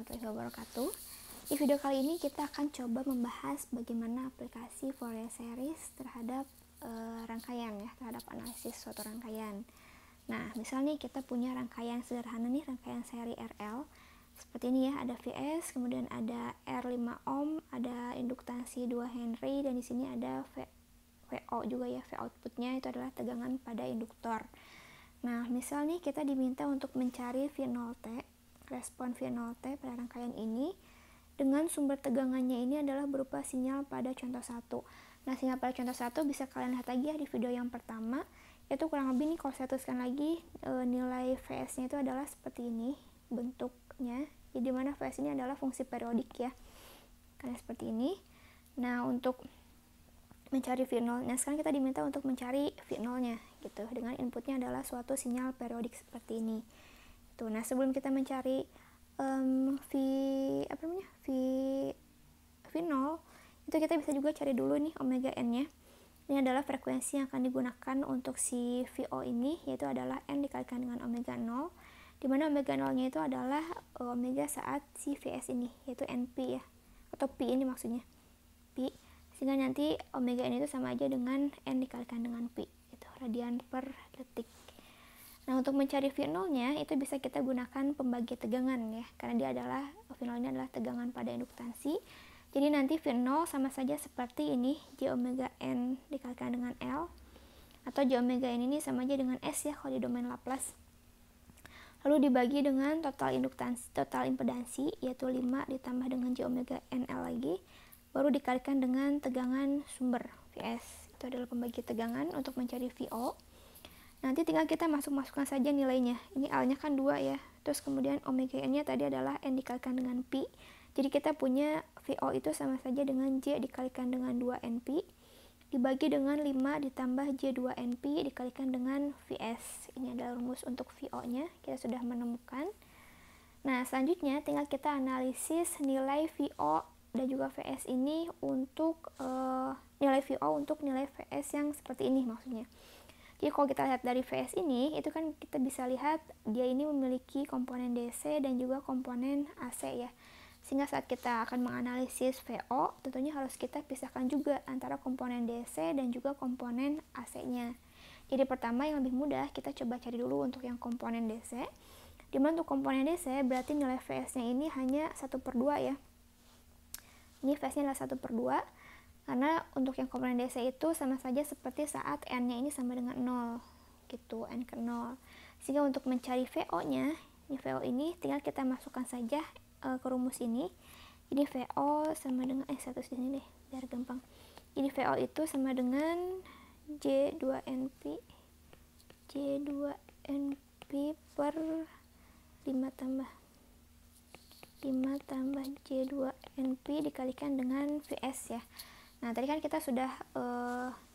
warahmatullahi wabarakatuh. Di video kali ini kita akan coba membahas bagaimana aplikasi Fourier series terhadap rangkaian ya, terhadap analisis suatu rangkaian. Nah, misalnya kita punya rangkaian sederhana nih, rangkaian seri RL. Seperti ini ya, ada Vs, kemudian ada R 5 ohm, ada induktansi 2 Henry, dan di sini ada VO juga ya, V outputnya itu adalah tegangan pada induktor. Nah, misal nih kita diminta untuk mencari V0T, respon V0T pada rangkaian ini dengan sumber tegangannya ini adalah berupa sinyal pada contoh 1. Nah, sinyal pada contoh 1 bisa kalian lihat lagi ya di video yang pertama, yaitu kurang lebih nih kalau saya tuliskan lagi nilai Vs nya itu adalah seperti ini bentuknya, jadi mana Vs ini adalah fungsi periodik ya, karena seperti ini. Nah, untuk mencari V0, nah sekarang kita diminta untuk mencari V0 nya gitu, dengan inputnya adalah suatu sinyal periodik seperti ini. Tuh, nah sebelum kita mencari V0 itu kita bisa juga cari dulu nih omega n nya. Ini adalah frekuensi yang akan digunakan untuk si VO ini, yaitu adalah n dikalikan dengan omega 0, dimana omega 0 nya itu adalah omega saat si Vs ini, yaitu NP ya, atau Pi ini maksudnya Pi, sehingga nanti omega n itu sama aja dengan n dikalikan dengan Pi, itu radian per detik. Nah, untuk mencari V0 nya itu bisa kita gunakan pembagi tegangan ya, karena dia adalah V0 nya adalah tegangan pada induktansi. Jadi nanti V0 sama saja seperti ini, J omega n dikalikan dengan L, atau J omega n ini sama aja dengan S ya kalau di domain Laplace. Lalu dibagi dengan total induktansi, total impedansi, yaitu 5 ditambah dengan J omega n L lagi, baru dikalikan dengan tegangan sumber Vs. Itu adalah pembagi tegangan untuk mencari VO. Nanti tinggal kita masukkan saja nilainya. Ini L-nya kan 2 ya. Terus kemudian omega n-nya tadi adalah n dikalikan dengan Pi. Jadi kita punya VO itu sama saja dengan J dikalikan dengan 2 NP dibagi dengan 5 ditambah J 2 NP dikalikan dengan Vs. Ini adalah rumus untuk VO-nya. Kita sudah menemukan. Nah, selanjutnya tinggal kita analisis nilai VO dan juga Vs ini untuk nilai VO untuk nilai Vs yang seperti ini maksudnya. Jadi kalau kita lihat dari Vs ini, itu kan kita bisa lihat dia ini memiliki komponen DC dan juga komponen AC ya. Sehingga saat kita akan menganalisis VO, tentunya harus kita pisahkan juga antara komponen DC dan juga komponen AC-nya. Jadi pertama yang lebih mudah, kita coba cari dulu untuk yang komponen DC. Dimana untuk komponen DC, berarti nilai Vs-nya ini hanya 1/2 ya. Ini Vs-nya adalah 1/2. Karena untuk yang komponen DC itu sama saja seperti saat n-nya ini sama dengan 0 gitu, n ke 0. Sehingga untuk mencari VO-nya, ini VO ini tinggal kita masukkan saja ke rumus ini. Jadi VO sama dengan satu di sini deh biar gampang. Jadi VO itu sama dengan J2NP per 5 tambah J2NP dikalikan dengan Vs ya. Nah, tadi kan kita sudah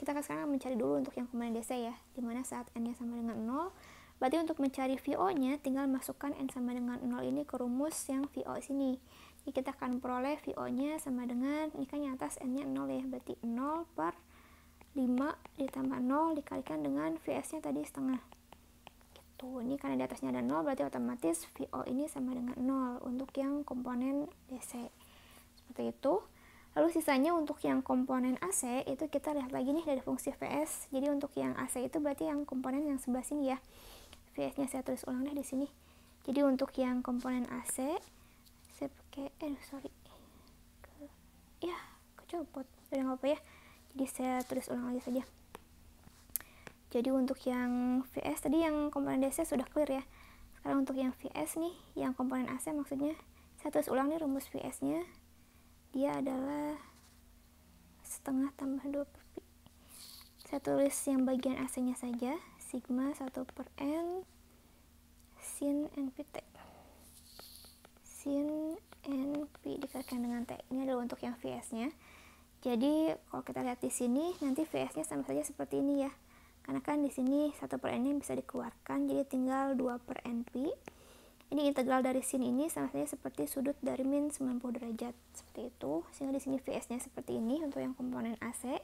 kita kan sekarang mencari dulu untuk yang komponen DC ya, dimana saat n-nya sama dengan 0. Berarti untuk mencari VO-nya tinggal masukkan n sama dengan 0 ini ke rumus yang VO sini. Jadi kita akan peroleh VO-nya sama dengan, ini kan yang atas n-nya 0 ya, berarti 0 per 5 ditambah 0 dikalikan dengan Vs-nya tadi setengah. Gitu. Ini karena di atasnya ada 0, berarti otomatis VO ini sama dengan 0 untuk yang komponen DC. Seperti itu. Lalu sisanya untuk yang komponen AC itu kita lihat lagi nih dari fungsi Vs. Jadi untuk yang AC itu berarti yang komponen yang sebelah sini ya. Vs-nya saya tulis ulang deh di sini. Jadi untuk yang komponen AC saya pakai kecopot. Udah enggak apa ya. Jadi saya tulis ulang lagi saja. Jadi untuk yang Vs tadi yang komponen DC sudah clear ya. Sekarang untuk yang Vs nih, yang komponen AC maksudnya, saya tulis ulang nih rumus Vs-nya. Dia adalah setengah tambah 2 per Pi. Saya tulis yang bagian AC-nya saja, sigma 1/n sin NPT. Sin NP dikalikan dengan T. Ini adalah untuk yang Vs-nya. Jadi kalau kita lihat di sini, nanti Vs-nya sama saja seperti ini ya. Karena kan di sini 1/n-nya bisa dikeluarkan, jadi tinggal 2/np. Ini integral dari sin ini sama saja seperti sudut dari min 90 derajat. Seperti itu. Sehingga di sini Vs-nya seperti ini untuk yang komponen AC.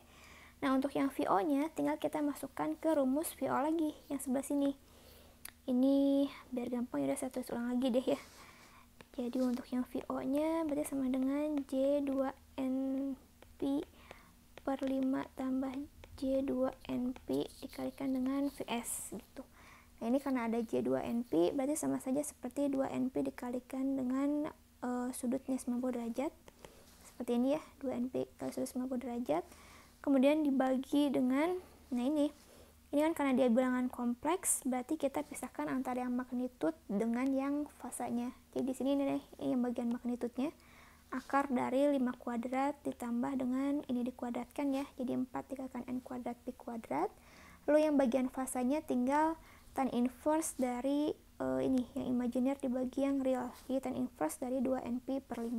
Nah, untuk yang VO-nya tinggal kita masukkan ke rumus VO lagi yang sebelah sini. Ini biar gampang ya, udah saya tulis ulang lagi deh ya. Jadi untuk yang VO nya berarti sama dengan J2NP per 5 tambah J2NP dikalikan dengan VS gitu. Nah ini karena ada J2NP berarti sama saja seperti 2NP dikalikan dengan sudutnya 90 derajat. Seperti ini ya, 2NP kali sudut 90 derajat. Kemudian dibagi dengan, nah ini kan karena dia bilangan kompleks, berarti kita pisahkan antara yang magnitud dengan yang fasanya. Jadi di sini ini yang bagian magnitudnya. Akar dari 5 kuadrat ditambah dengan ini dikuadratkan ya. Jadi 4 dikalikan N kuadrat Pi kuadrat. Lalu yang bagian fasanya tinggal tan inverse dari ini yang imajiner dibagi yang real. Jadi tan inverse dari 2NP per 5.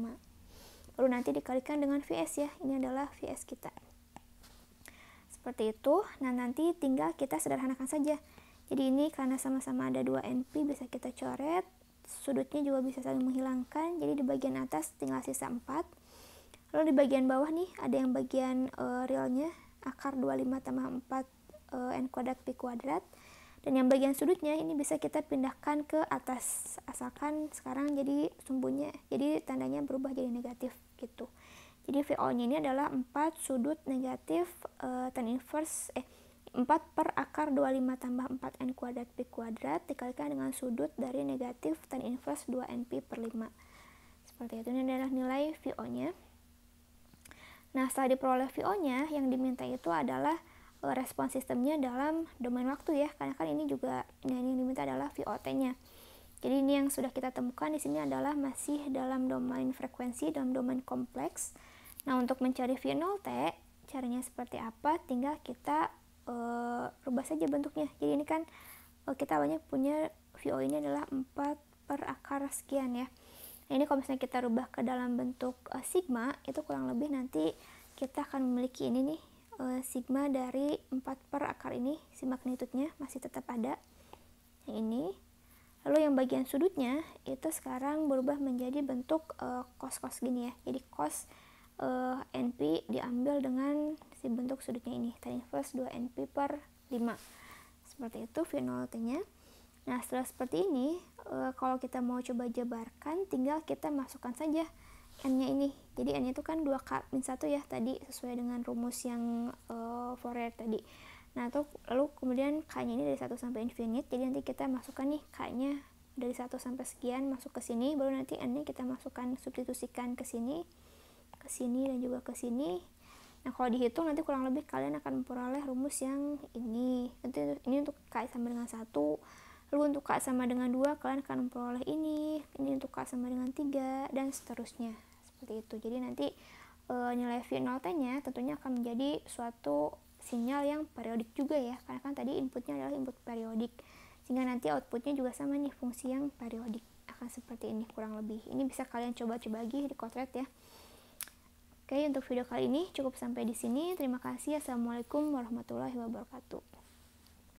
Lalu nanti dikalikan dengan VS ya. Ini adalah VS kita. Seperti itu. Nah nanti tinggal kita sederhanakan saja. Jadi ini karena sama-sama ada 2NP bisa kita coret. Sudutnya juga bisa saling menghilangkan. Jadi di bagian atas tinggal sisa 4. Lalu di bagian bawah nih ada yang bagian realnya. Akar 25 tambah 4 N kuadrat Pi kuadrat. Dan yang bagian sudutnya ini bisa kita pindahkan ke atas. Asalkan sekarang jadi sumbunya. Jadi tandanya berubah jadi negatif gitu. Jadi VO-nya ini adalah 4 sudut negatif tan inverse 4 per akar 25 tambah 4 N kuadrat Pi kuadrat dikalikan dengan sudut dari negatif tan inverse 2NP per 5. Seperti itu, ini adalah nilai VO-nya. Nah, setelah diperoleh VO-nya, yang diminta itu adalah respon sistemnya dalam domain waktu ya, karena kan ini juga, nah ini yang diminta adalah VOT-nya. Jadi ini yang sudah kita temukan di sini adalah masih dalam domain frekuensi, dalam domain kompleks. Nah, untuk mencari V0T, caranya seperti apa? Tinggal kita rubah saja bentuknya. Jadi ini kan kita awalnya punya VO ini adalah 4 per akar sekian ya. Nah, ini kalau misalnya kita rubah ke dalam bentuk sigma, itu kurang lebih nanti kita akan memiliki ini nih, sigma dari 4 per akar ini, si magnitudnya masih tetap ada. Yang ini. Lalu yang bagian sudutnya, itu sekarang berubah menjadi bentuk cos-cos gini ya. Jadi cos NP diambil dengan si bentuk sudutnya ini, tan inverse 2NP per 5. Seperti itu V0T-nya. Nah, setelah seperti ini, kalau kita mau coba jabarkan, tinggal kita masukkan saja N-nya ini. Jadi N-nya itu kan 2K-1 ya, tadi sesuai dengan rumus yang Fourier tadi. Nah, lalu kemudian K-nya ini dari 1 sampai infinite, jadi nanti kita masukkan nih K-nya dari 1 sampai sekian masuk ke sini, baru nanti N-nya kita masukkan, substitusikan ke sini, dan juga ke sini. Nah, kalau dihitung nanti kurang lebih kalian akan memperoleh rumus yang ini. Nanti ini untuk K sama dengan 1. Lalu untuk K sama dengan 2 kalian akan memperoleh ini untuk K sama dengan 3 dan seterusnya. Seperti itu. Jadi nanti nilai V0T-nya tentunya akan menjadi suatu sinyal yang periodik juga ya. Karena kan tadi inputnya adalah input periodik. Sehingga nanti outputnya juga sama nih, fungsi yang periodik. Akan seperti ini kurang lebih. Ini bisa kalian coba-coba lagi di Quotret ya. Oke, untuk video kali ini cukup sampai di sini. Terima kasih. Assalamualaikum warahmatullahi wabarakatuh.